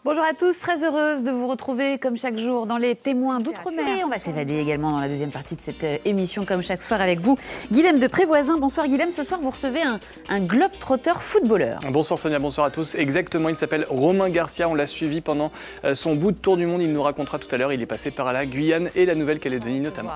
Bonjour à tous, très heureuse de vous retrouver comme chaque jour dans les témoins d'outre-mer. On va s'évader également dans la deuxième partie de cette émission comme chaque soir avec vous. Guilhem de Prévoisin, bonsoir Guilhem. Ce soir vous recevez un globe-trotter footballeur. Bonsoir Sonia, bonsoir à tous. Exactement, il s'appelle Romain Garcia, on l'a suivi pendant son bout de tour du monde. Il nous racontera tout à l'heure, il est passé par la Guyane et la Nouvelle-Calédonie notamment.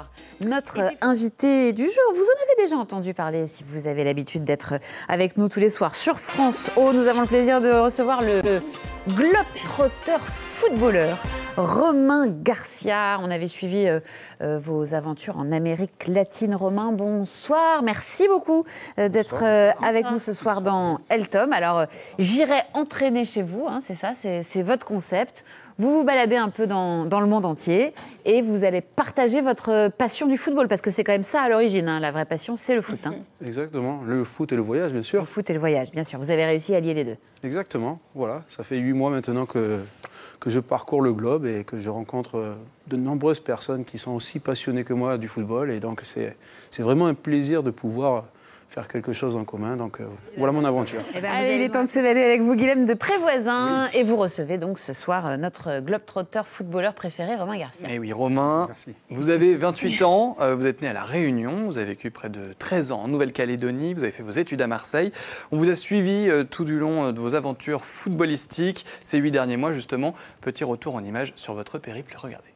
Notre invité du jour, vous en avez déjà entendu parler si vous avez l'habitude d'être avec nous tous les soirs sur France O. Nous avons le plaisir de recevoir le globe-trotter footballeur Romain Garcia. On avait suivi vos aventures en Amérique latine. Romain, bonsoir. Merci beaucoup d'être avec nous ce soir dans El-Tom. Alors, j'irai entraîner chez vous, hein, c'est ça, c'est votre concept. Vous vous baladez un peu dans le monde entier et vous allez partager votre passion du football, parce que c'est quand même ça à l'origine, hein, la vraie passion, c'est le foot. Hein. Exactement, le foot et le voyage, bien sûr. Le foot et le voyage, bien sûr. Vous avez réussi à lier les deux. Exactement, voilà. Ça fait 8 mois maintenant que je parcours le globe et que je rencontre de nombreuses personnes qui sont aussi passionnées que moi du football. Et donc, c'est vraiment un plaisir de pouvoir faire quelque chose en commun. Donc, voilà mon aventure. Allez, il est temps de s'évader avec vous, Guilhem de Prévoisin. Oui. Et vous recevez donc ce soir notre globe-trotter footballeur préféré, Romain Garcia. Eh oui, Romain, merci. Vous avez 28 ans, vous êtes né à La Réunion, vous avez vécu près de 13 ans en Nouvelle-Calédonie, vous avez fait vos études à Marseille. On vous a suivi tout du long de vos aventures footballistiques ces 8 derniers mois, justement. Petit retour en images sur votre périple, regardez.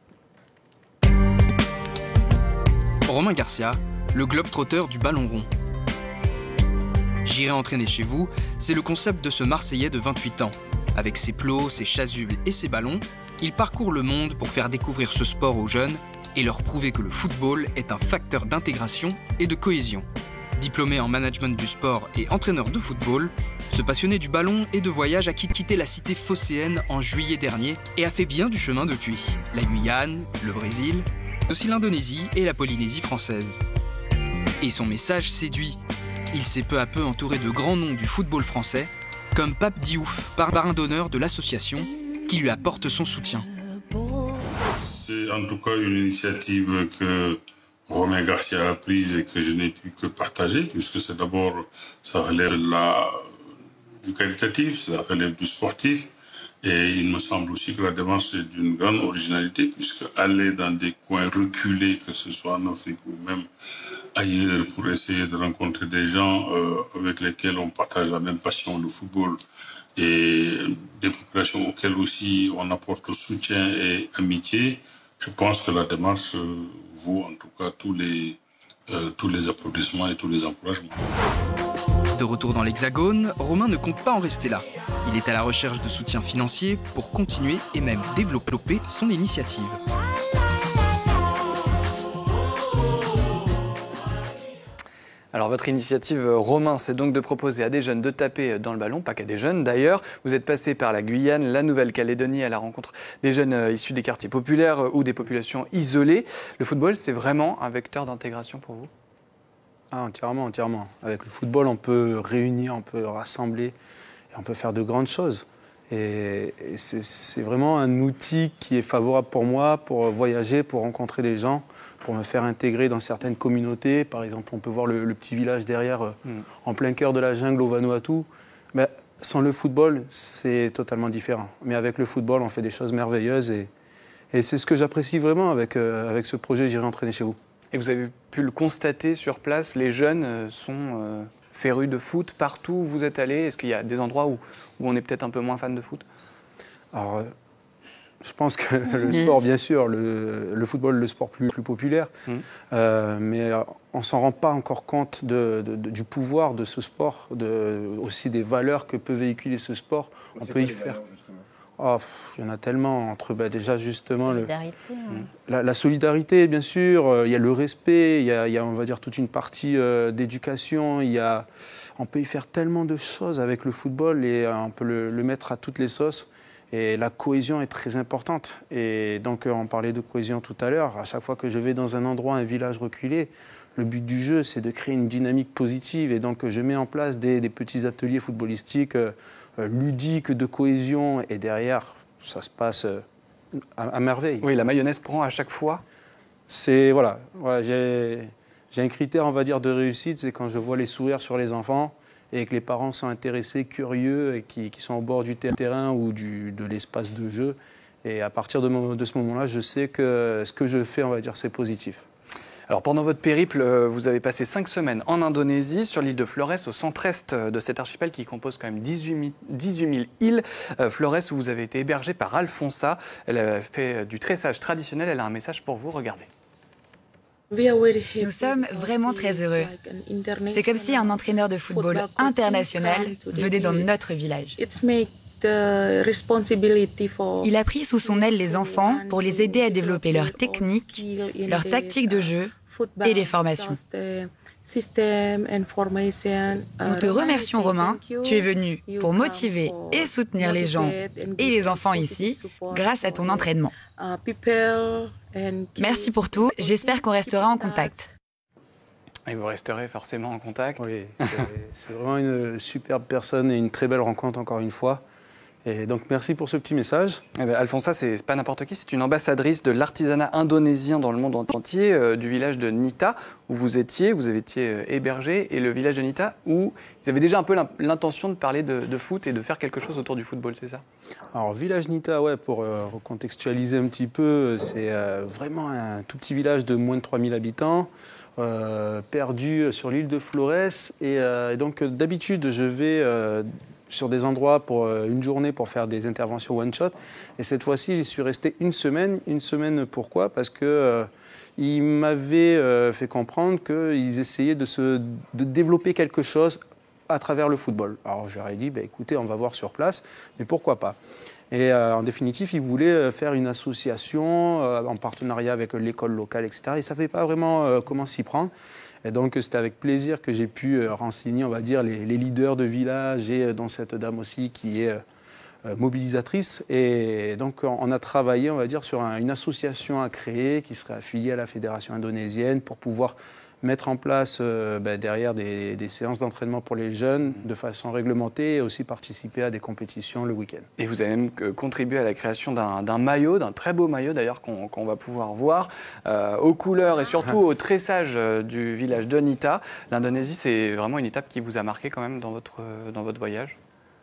Romain Garcia, le globe-trotter du ballon rond. J'irai entraîner chez vous, c'est le concept de ce Marseillais de 28 ans. Avec ses plots, ses chasubles et ses ballons, il parcourt le monde pour faire découvrir ce sport aux jeunes et leur prouver que le football est un facteur d'intégration et de cohésion. Diplômé en management du sport et entraîneur de football, ce passionné du ballon et de voyage a quitté la cité phocéenne en juillet dernier et a fait bien du chemin depuis. La Guyane, le Brésil, aussi l'Indonésie et la Polynésie française. Et son message séduit. Il s'est peu à peu entouré de grands noms du football français, comme Pape Diouf, parrain d'honneur de l'association, qui lui apporte son soutien. C'est en tout cas une initiative que Romain Garcia a prise et que je n'ai pu que partager, puisque c'est d'abord, ça relève du qualitatif, ça relève du sportif. Et il me semble aussi que la démarche est d'une grande originalité, puisque aller dans des coins reculés, que ce soit en Afrique ou même ailleurs, pour essayer de rencontrer des gens avec lesquels on partage la même passion, le football, et des populations auxquelles aussi on apporte soutien et amitié, je pense que la démarche vaut en tout cas tous les applaudissements et tous les encouragements. De retour dans l'Hexagone, Romain ne compte pas en rester là. Il est à la recherche de soutien financier pour continuer et même développer son initiative. Alors votre initiative, Romain, c'est donc de proposer à des jeunes de taper dans le ballon, pas qu'à des jeunes d'ailleurs. Vous êtes passé par la Guyane, la Nouvelle-Calédonie à la rencontre des jeunes issus des quartiers populaires ou des populations isolées. Le football, c'est vraiment un vecteur d'intégration pour vous ? Ah, entièrement, entièrement. Avec le football, on peut réunir, on peut rassembler et on peut faire de grandes choses. Et c'est vraiment un outil qui est favorable pour moi, pour voyager, pour rencontrer des gens, pour me faire intégrer dans certaines communautés. Par exemple, on peut voir le petit village derrière, en plein cœur de la jungle au Vanuatu. Mais sans le football, c'est totalement différent. Mais avec le football, on fait des choses merveilleuses. Et c'est ce que j'apprécie vraiment avec ce projet « J'irai entraîner chez vous ». Et vous avez pu le constater sur place, les jeunes sont férus de foot partout où vous êtes allés. Est-ce qu'il y a des endroits où on est peut-être un peu moins fan de foot ? Alors, je pense que le sport, bien sûr, le football, le sport plus populaire, mais on ne s'en rend pas encore compte du pouvoir de ce sport, aussi des valeurs que peut véhiculer ce sport. On peut y faire. Oh, il y en a tellement entre déjà justement la solidarité, bien sûr, il y a le respect, il y a on va dire toute une partie d'éducation, on peut y faire tellement de choses avec le football et on peut le mettre à toutes les sauces. Et la cohésion est très importante. Et donc, on parlait de cohésion tout à l'heure. À chaque fois que je vais dans un endroit, un village reculé, le but du jeu, c'est de créer une dynamique positive. Et donc, je mets en place des petits ateliers footballistiques ludiques de cohésion. Et derrière, ça se passe à merveille. Oui, la mayonnaise prend à chaque fois. J'ai un critère, on va dire, de réussite. C'est quand je vois les sourires sur les enfants et que les parents sont intéressés, curieux et qui sont au bord du terrain ou de l'espace de jeu. Et à partir de ce moment-là, je sais que ce que je fais, on va dire, c'est positif. Alors pendant votre périple, vous avez passé 5 semaines en Indonésie, sur l'île de Flores, au centre-est de cet archipel qui compose quand même 18 000 îles. Flores, où vous avez été hébergé par Alfonsa. Elle a fait du tressage traditionnel. Elle a un message pour vous. Regardez. Nous sommes vraiment très heureux. C'est comme si un entraîneur de football international venait dans notre village. Il a pris sous son aile les enfants pour les aider à développer leurs techniques, leurs tactiques de jeu et les formations. Nous te remercions, Romain. Tu es venu pour motiver et soutenir les gens et les enfants ici grâce à ton entraînement. Merci pour tout. J'espère qu'on restera en contact. Et vous resterez forcément en contact. Oui, c'est vraiment une superbe personne et une très belle rencontre encore une fois. Et donc merci pour ce petit message. Eh bien, Alfonsa, c'est pas n'importe qui, c'est une ambassadrice de l'artisanat indonésien dans le monde entier, du village de Nita où vous étiez hébergé, et le village de Nita où ils avaient déjà un peu l'intention de parler de foot et de faire quelque chose autour du football, c'est ça? Alors village Nita, ouais, pour recontextualiser un petit peu, c'est vraiment un tout petit village de moins de 3000 habitants. Perdu sur l'île de Flores et donc d'habitude je vais sur des endroits pour une journée pour faire des interventions one-shot. Et cette fois-ci, j'y suis resté une semaine. Une semaine, pourquoi? Parce que ils m'avaient fait comprendre qu'ils essayaient de développer quelque chose à travers le football. Alors je leur ai dit, bah, écoutez, on va voir sur place, mais pourquoi pas? Et en définitive, ils voulaient faire une association en partenariat avec l'école locale, etc. Ils ne savaient pas vraiment comment s'y prendre. Et donc, c'était avec plaisir que j'ai pu renseigner, on va dire, les leaders de village et dont cette dame aussi qui est mobilisatrice. Et donc, on a travaillé, on va dire, sur une association à créer qui serait affiliée à la fédération indonésienne pour pouvoir mettre en place derrière des séances d'entraînement pour les jeunes de façon réglementée et aussi participer à des compétitions le week-end. Et vous avez même contribué à la création d'un maillot, d'un très beau maillot d'ailleurs qu'on va pouvoir voir, aux couleurs et surtout au tressage du village de Nita. L'Indonésie, c'est vraiment une étape qui vous a marqué quand même dans votre voyage?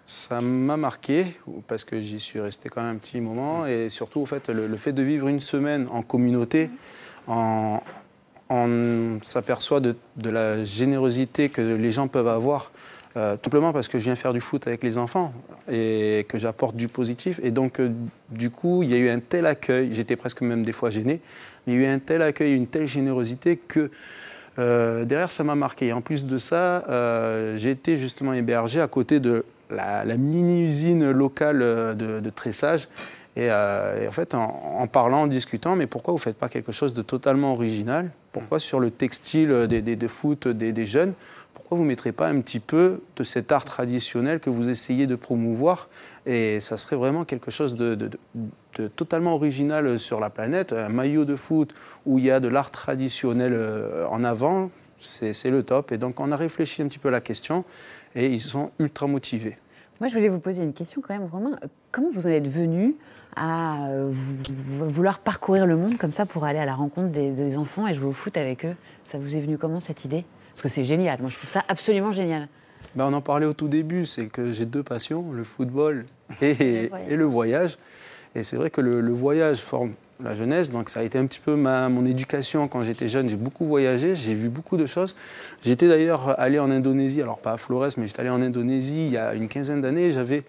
Ça m'a marqué parce que j'y suis resté quand même un petit moment et surtout, en fait, le fait de vivre une semaine en communauté, on s'aperçoit de la générosité que les gens peuvent avoir, tout simplement parce que je viens faire du foot avec les enfants et que j'apporte du positif. Et donc, du coup, il y a eu un tel accueil, j'étais presque même des fois gêné, mais il y a eu un tel accueil, une telle générosité que derrière, ça m'a marqué. Et en plus de ça, j'ai été justement hébergé à côté de la mini-usine locale de tressage. Et en fait, en parlant, en discutant, mais pourquoi vous ne faites pas quelque chose de totalement original? Pourquoi sur le textile des foot des jeunes, pourquoi vous ne mettrez pas un petit peu de cet art traditionnel que vous essayez de promouvoir? Et ça serait vraiment quelque chose de totalement original sur la planète. Un maillot de foot où il y a de l'art traditionnel en avant, c'est le top. Et donc, on a réfléchi un petit peu à la question et ils sont ultra motivés. Moi, je voulais vous poser une question quand même, Romain. Comment vous en êtes venu à vouloir parcourir le monde comme ça pour aller à la rencontre des enfants et jouer au foot avec eux? Ça vous est venu comment, cette idée? Parce que c'est génial. Moi, je trouve ça absolument génial. Ben, on en parlait au tout début, c'est que j'ai deux passions, le football et le voyage. Et c'est vrai que le voyage forme la jeunesse, donc ça a été un petit peu mon éducation quand j'étais jeune. J'ai beaucoup voyagé, j'ai vu beaucoup de choses. J'étais d'ailleurs allé en Indonésie, alors pas à Flores, mais j'étais allé en Indonésie il y a une quinzaine d'années. J'avais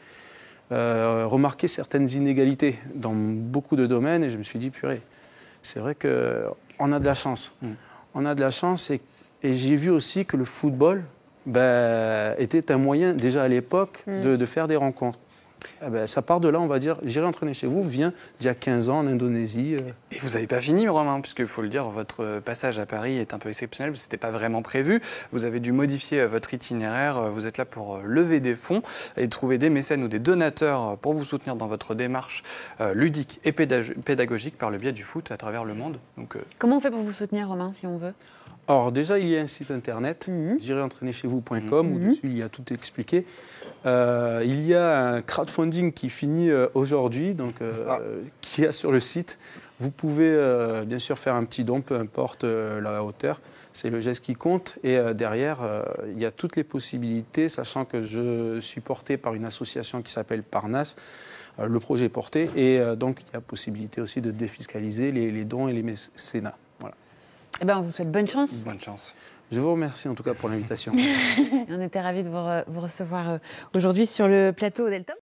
remarqué certaines inégalités dans beaucoup de domaines et je me suis dit, purée, c'est vrai qu'on a de la chance. On a de la chance et j'ai vu aussi que le football était un moyen, déjà à l'époque, de faire des rencontres. Ça part de là, on va dire, j'irai entraîner chez vous, vient d'il y a 15 ans en Indonésie. Et vous n'avez pas fini, Romain, puisqu'il faut le dire, votre passage à Paris est un peu exceptionnel, ce n'était pas vraiment prévu. Vous avez dû modifier votre itinéraire, vous êtes là pour lever des fonds et trouver des mécènes ou des donateurs pour vous soutenir dans votre démarche ludique et pédagogique par le biais du foot à travers le monde. Donc, comment on fait pour vous soutenir, Romain, si on veut? Alors déjà, il y a un site internet, j'irai-entraîner-chez-vous.com, où dessus il y a tout expliqué. Il y a un crowdfunding qui finit aujourd'hui, donc qui est sur le site. Vous pouvez bien sûr faire un petit don, peu importe la hauteur. C'est le geste qui compte. Et derrière, il y a toutes les possibilités, sachant que je suis porté par une association qui s'appelle Parnasse. Le projet est porté. Et donc, il y a possibilité aussi de défiscaliser les dons et les mécénats. Voilà. Eh ben, on vous souhaite bonne chance. Bonne chance. Je vous remercie en tout cas pour l'invitation. On était ravis de vous recevoir aujourd'hui sur le plateau Delta.